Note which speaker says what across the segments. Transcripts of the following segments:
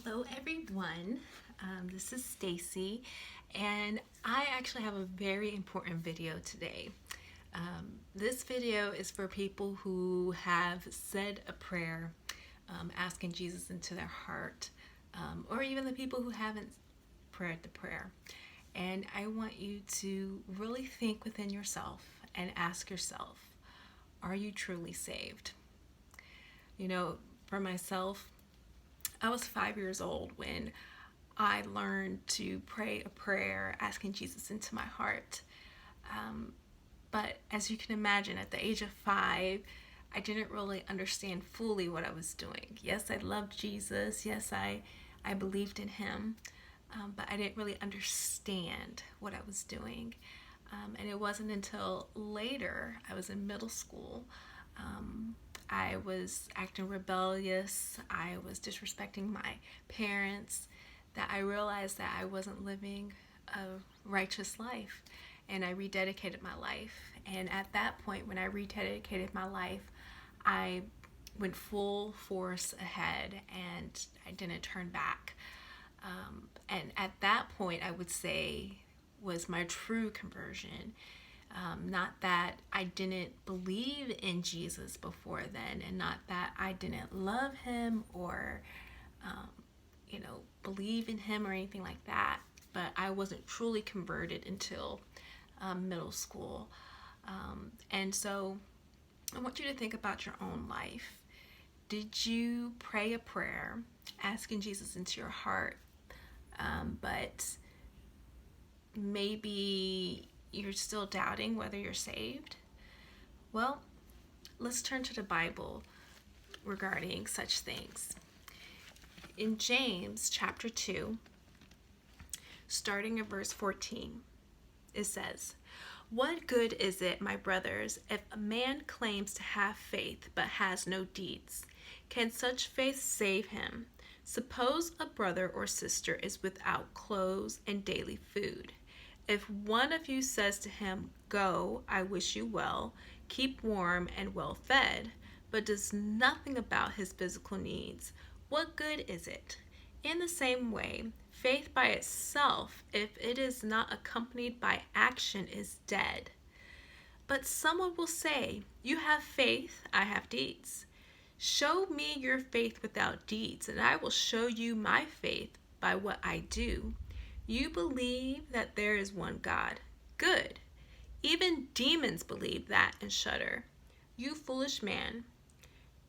Speaker 1: Hello everyone, this is Stacy, and I actually have a very important video today. This video is for people who have said a prayer asking Jesus into their heart, or even the people who haven't prayed the prayer. And I want you to really think within yourself and ask yourself, are you truly saved? You know, for myself, I was 5 years old when I learned to pray a prayer asking Jesus into my heart. But as you can imagine, at the age of 5, I didn't really understand fully what I was doing. Yes, I loved Jesus. Yes, I believed in him. But I didn't really understand what I was doing. And it wasn't until later, I was in middle school, I was acting rebellious, I was disrespecting my parents, that I realized that I wasn't living a righteous life, and I rededicated my life. And at that point, when I rededicated my life, I went full force ahead and I didn't turn back. And at that point, I would say was my true conversion. Not that I didn't believe in Jesus before then, and not that I didn't love him or, believe in him or anything like that, but I wasn't truly converted until middle school. And so I want you to think about your own life. Did you pray a prayer asking Jesus into your heart, but maybe you're still doubting whether you're saved? Well, let's turn to the Bible regarding such things. In James chapter 2, starting at verse 14, it says, "What good is it, my brothers, if a man claims to have faith but has no deeds? Can such faith save him? Suppose a brother or sister is without clothes and daily food. If one of you says to him, 'Go, I wish you well, keep warm and well fed,' but does nothing about his physical needs, what good is it? In the same way, faith by itself, if it is not accompanied by action, is dead. But someone will say, 'You have faith, I have deeds.' Show me your faith without deeds, and I will show you my faith by what I do. You believe that there is one God. Good. Even demons believe that and shudder. You foolish man,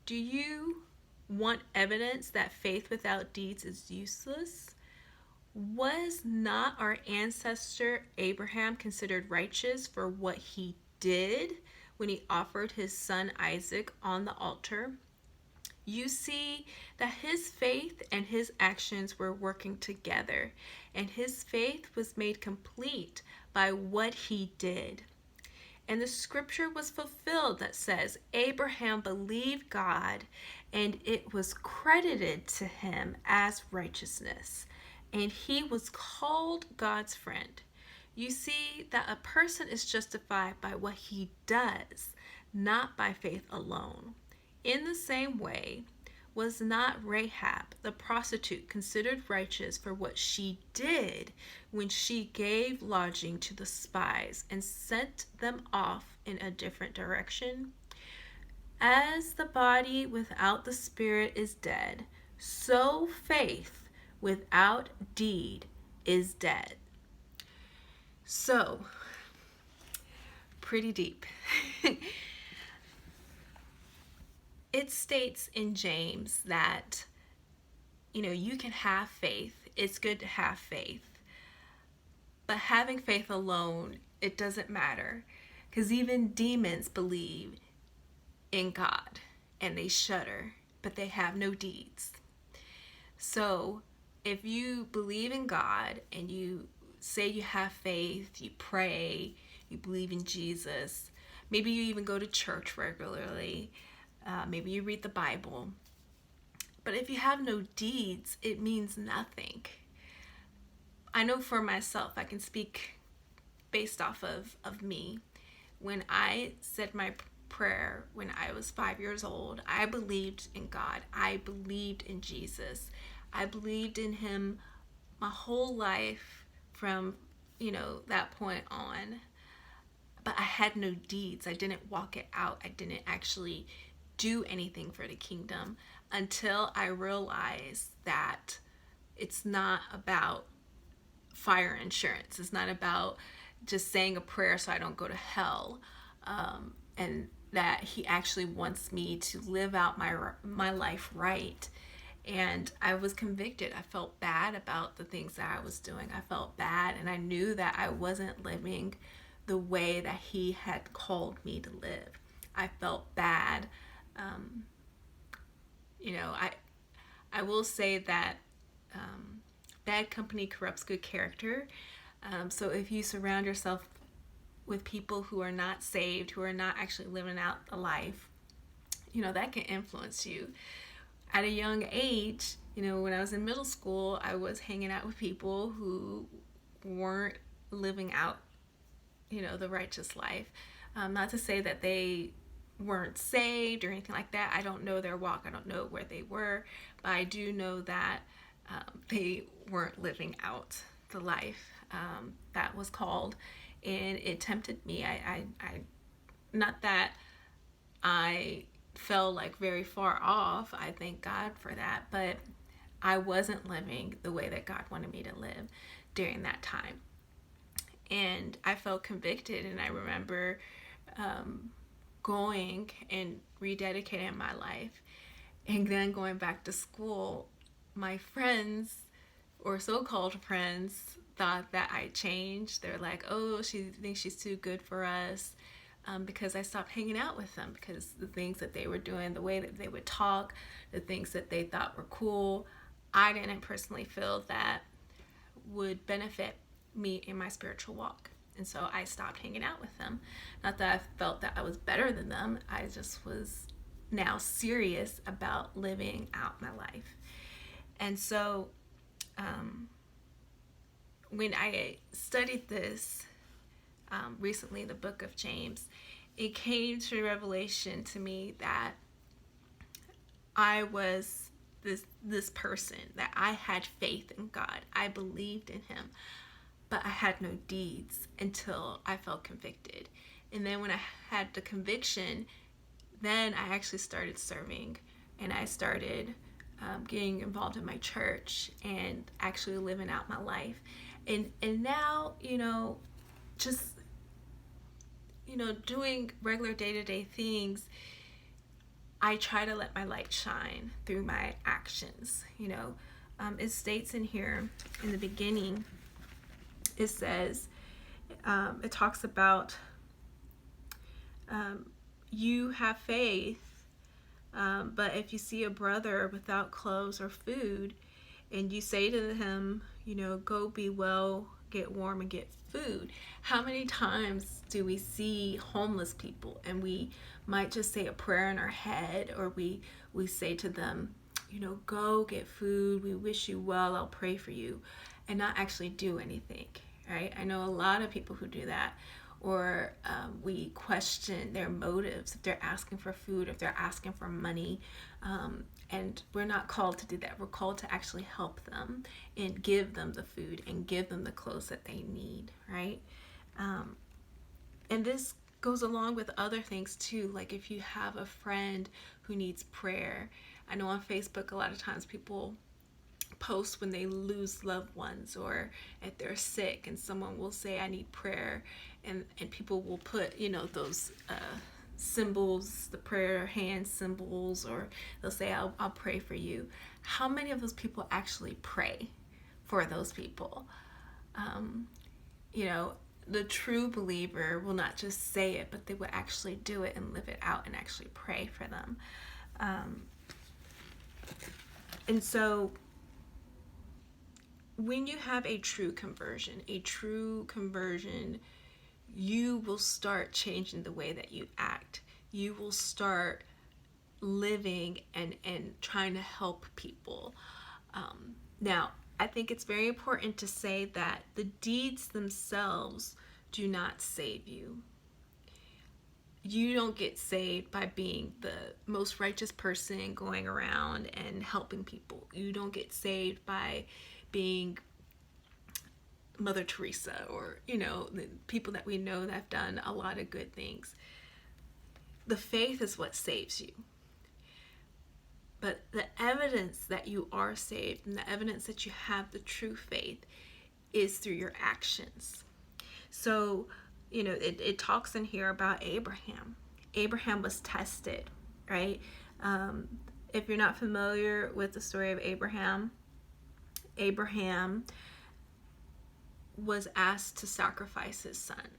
Speaker 1: do you want evidence that faith without deeds is useless? Was not our ancestor Abraham considered righteous for what he did when he offered his son Isaac on the altar? You see that his faith and his actions were working together, and his faith was made complete by what he did. And the scripture was fulfilled that says, 'Abraham believed God, and it was credited to him as righteousness, and he was called God's friend.' You see that a person is justified by what he does, not by faith alone. In the same way, was not Rahab the prostitute considered righteous for what she did when she gave lodging to the spies and sent them off in a different direction? As the body without the spirit is dead, so faith without deed is dead." So, pretty deep. It states in James that, you can have faith. It's good to have faith. But having faith alone, it doesn't matter. Because even demons believe in God and they shudder, but they have no deeds. So if you believe in God and you say you have faith, you pray, you believe in Jesus, maybe you even go to church regularly, maybe you read the Bible. But if you have no deeds, it means nothing. I know for myself, I can speak based off of me. When I said my prayer when I was 5 years old, I believed in God. I believed in Jesus. I believed in him my whole life from, that point on. But I had no deeds. I didn't walk it out. I didn't actually do anything for the kingdom until I realized that it's not about fire insurance. It's not about just saying a prayer so I don't go to hell. And that he actually wants me to live out my life right. And I was convicted. I felt bad about the things that I was doing. I felt bad, and I knew that I wasn't living the way that he had called me to live. I felt bad. I will say that bad company corrupts good character. So if you surround yourself with people who are not saved, who are not actually living out the life, that can influence you. At a young age, when I was in middle school, I was hanging out with people who weren't living out, the righteous life. Not to say that they weren't saved or anything like that. I don't know their walk. I don't know where they were, but I do know that they weren't living out the life that was called, and it tempted me. I not that I fell like very far off. I thank God for that, but I wasn't living the way that God wanted me to live during that time. And I felt convicted, and I remember going and rededicating my life, and then going back to school. My friends, or so-called friends, thought that I changed. They're like, oh, she thinks she's too good for us, because I stopped hanging out with them, because the things that they were doing, the way that they would talk, the things that they thought were cool, I didn't personally feel that would benefit me in my spiritual walk. And so I stopped hanging out with them. Not that I felt that I was better than them. I just was now serious about living out my life. And so when I studied this recently, the book of James, it came to revelation to me that I was this person, that I had faith in God. I believed in him, but I had no deeds until I felt convicted. And then when I had the conviction, then I actually started serving, and I started getting involved in my church and actually living out my life. And now, just, doing regular day-to-day things, I try to let my light shine through my actions. It states in here in the beginning, it says, it talks about you have faith, but if you see a brother without clothes or food, and you say to him, go be well, get warm, and get food. How many times do we see homeless people, and we might just say a prayer in our head, or we say to them, go get food, we wish you well, I'll pray for you, and not actually do anything, right? I know a lot of people who do that. Or we question their motives, if they're asking for food, if they're asking for money, and we're not called to do that. We're called to actually help them and give them the food and give them the clothes that they need, right? And this goes along with other things too, like if you have a friend who needs prayer. I know on Facebook a lot of times people post when they lose loved ones, or if they're sick, and someone will say, I need prayer, and people will put those symbols, the prayer hand symbols, or they'll say, I'll pray for you. How many of those people actually pray for those people? The true believer will not just say it, but they will actually do it and live it out and actually pray for them. And so when you have a true conversion, you will start changing the way that you act. You will start living and trying to help people. Now, I think it's very important to say that the deeds themselves do not save you. you don't get saved by being the most righteous person going around and helping people. You don't get saved by being Mother Teresa or, the people that we know that have done a lot of good things. The faith is what saves you. But the evidence that you are saved and the evidence that you have the true faith is through your actions. So, it talks in here about Abraham. Abraham was tested, right? If you're not familiar with the story of Abraham, Abraham was asked to sacrifice his son.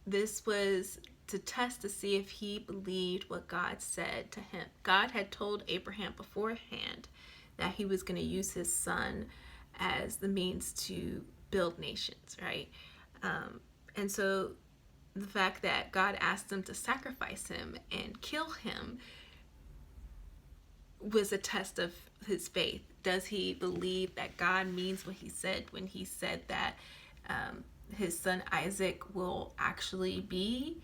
Speaker 1: This was to test to see if he believed what God said to him. God had told Abraham beforehand that he was going to use his son as the means to build nations, right? And so the fact that God asked him to sacrifice him and kill him was a test of his faith. Does he believe that God means what he said when he said that his son Isaac will actually be,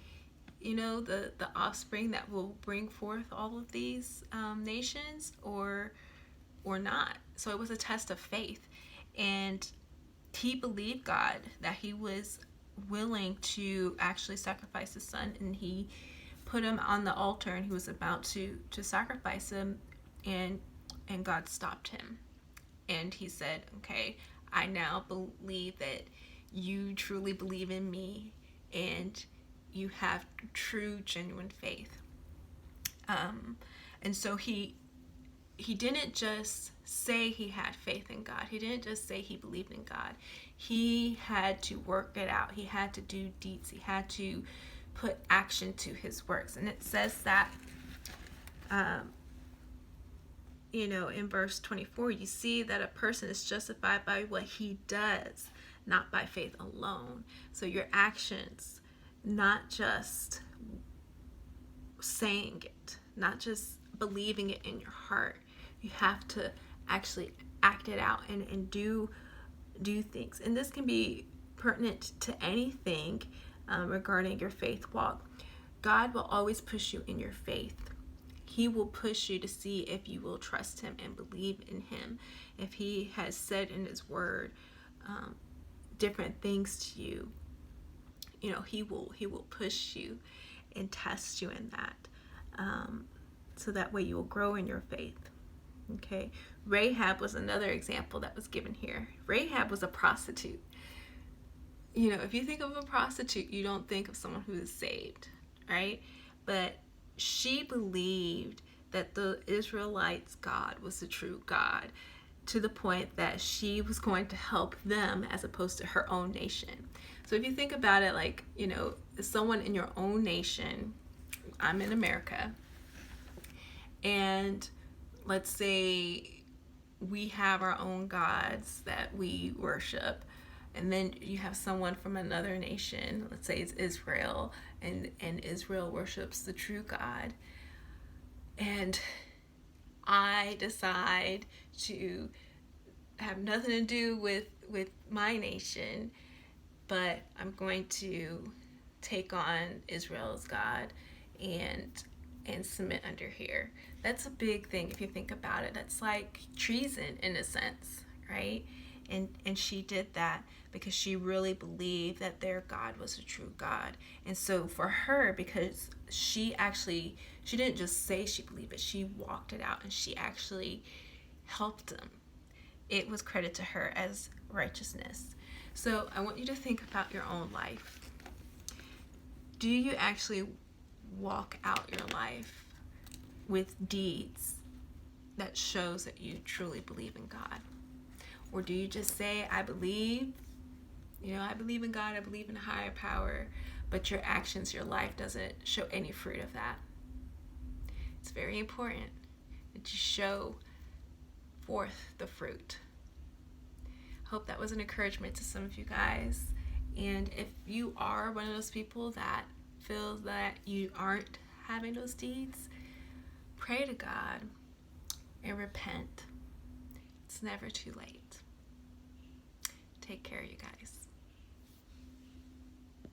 Speaker 1: the offspring that will bring forth all of these nations, or not? So it was a test of faith, and he believed God, that he was willing to actually sacrifice his son, and he put him on the altar, and he was about to sacrifice him, and God stopped him, and he said, okay, I now believe that you truly believe in me and you have true, genuine faith. And so he didn't just say he had faith in God. He didn't just say he believed in God. He had to work it out. He had to do deeds. He had to put action to his works. And it says that, in verse 24, you see that a person is justified by what he does, not by faith alone. So your actions, not just saying it, not just believing it in your heart. You have to actually act it out and do things. And this can be pertinent to anything regarding your faith walk. God will always push you in your faith. He will push you to see if you will trust him and believe in him. If he has said in his word different things to you, he will push you and test you in that, so that way you will grow in your faith. Okay, Rahab was another example that was given here. Rahab was a prostitute. If you think of a prostitute, you don't think of someone who is saved, right? But she believed that the Israelites' God was the true God, to the point that she was going to help them as opposed to her own nation. So if you think about it, like, someone in your own nation, I'm in America, and let's say we have our own gods that we worship, and then you have someone from another nation, let's say it's Israel, and Israel worships the true God, and I decide to have nothing to do with my nation, but I'm going to take on Israel's God and submit under here. That's a big thing if you think about it. That's like treason in a sense, right? And she did that because she really believed that their God was a true God. And so for her, because she didn't just say she believed it, she walked it out, and she actually helped them. It was credited to her as righteousness. So I want you to think about your own life. Do you actually walk out your life with deeds that shows that you truly believe in God? Or do you just say, I believe in God, I believe in a higher power, but your actions, your life doesn't show any fruit of that? It's very important that you show forth the fruit. Hope that was an encouragement to some of you guys. And if you are one of those people that feels that you aren't having those deeds, pray to God and repent. It's never too late. Take care, you guys.